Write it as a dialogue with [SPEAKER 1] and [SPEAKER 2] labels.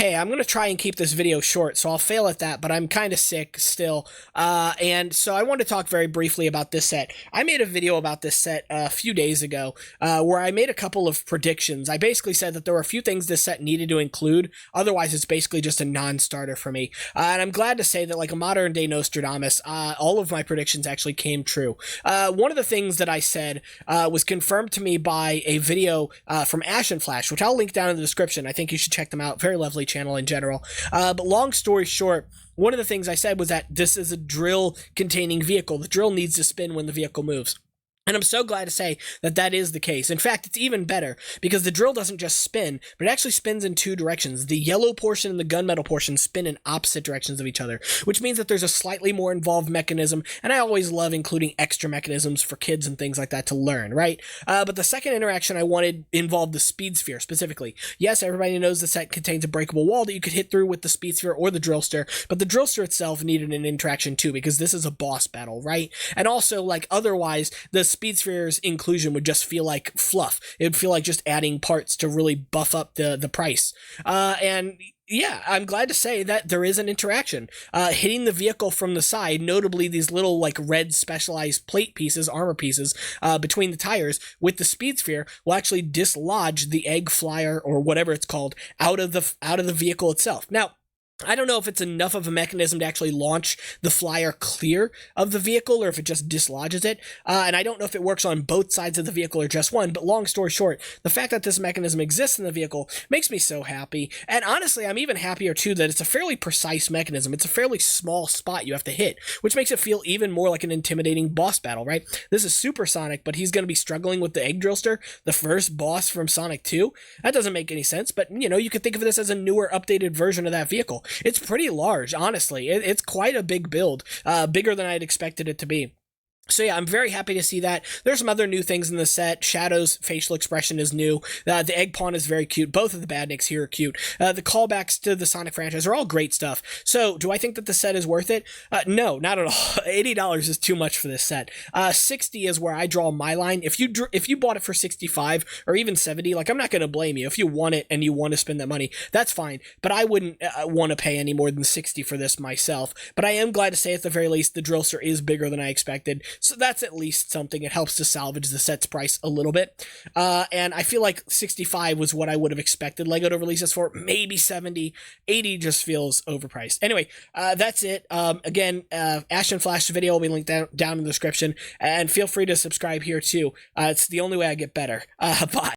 [SPEAKER 1] Hey, I'm going to try and keep this video short, so I'll fail at that, but I'm kind of sick still. And so I want to talk very briefly about this set. I made a video about this set a few days ago, where I made a couple of predictions. I basically said that there were a few things this set needed to include, otherwise it's basically just a non-starter for me. And I'm glad to say that, like a modern day Nostradamus, all of my predictions actually came true. One of the things that I said was confirmed to me by a video from Ashnflash, which I'll link down in the description. I think you should check them out. Very lovely channel in general. But long story short, one of the things I said was that this is a drill containing vehicle. The drill needs to spin when the vehicle moves. And I'm so glad to say that that is the case. In fact, it's even better because the drill doesn't just spin, but it actually spins in two directions. The yellow portion and the gunmetal portion spin in opposite directions of each other, which means that there's a slightly more involved mechanism. And I always love including extra mechanisms for kids and things like that to learn, right? But the second interaction I wanted involved the speed sphere specifically. Yes, everybody knows the set contains a breakable wall that you could hit through with the speed sphere or the drillster, but the drillster itself needed an interaction too because this is a boss battle, right? And also, like, otherwise, the speed sphere's inclusion would just feel like fluff. It would feel like just adding parts to really buff up the price. And yeah, I'm glad to say that there is an interaction. Hitting the vehicle from the side, notably these little like red specialized plate pieces, armor pieces, between the tires with the speed sphere will actually dislodge the egg flyer or whatever it's called out of the vehicle itself. Now, I don't know if it's enough of a mechanism to actually launch the flyer clear of the vehicle or if it just dislodges it. And I don't know if it works on both sides of the vehicle or just one, but long story short, the fact that this mechanism exists in the vehicle makes me so happy. And honestly, I'm even happier too that it's a fairly precise mechanism. It's a fairly small spot you have to hit, which makes it feel even more like an intimidating boss battle, right? This is Supersonic, but he's going to be struggling with the Egg Drillster, the first boss from Sonic 2. That doesn't make any sense, but you know, you could think of this as a newer, updated version of that vehicle. It's pretty large, honestly. It's quite a big build, bigger than I'd expected it to be. So yeah, I'm very happy to see that. There's some other new things in the set. Shadow's facial expression is new. The egg pawn is very cute. Both of the badniks here are cute. The callbacks to the Sonic franchise are all great stuff. So do I think that the set is worth it? No, not at all. $80 is too much for this set. 60 is where I draw my line. If you bought it for 65 or even 70, like, I'm not going to blame you. If you want it and you want to spend that money, that's fine. But I wouldn't want to pay any more than 60 for this myself. But I am glad to say at the very least the drillster is bigger than I expected. So that's at least something. It helps to salvage the set's price a little bit. And I feel like 65 was what I would have expected LEGO to release this for. Maybe 70. 80 just feels overpriced. Anyway, that's it. Again, Ashnflash video will be linked down in the description. And feel free to subscribe here too. It's the only way I get better. Bye.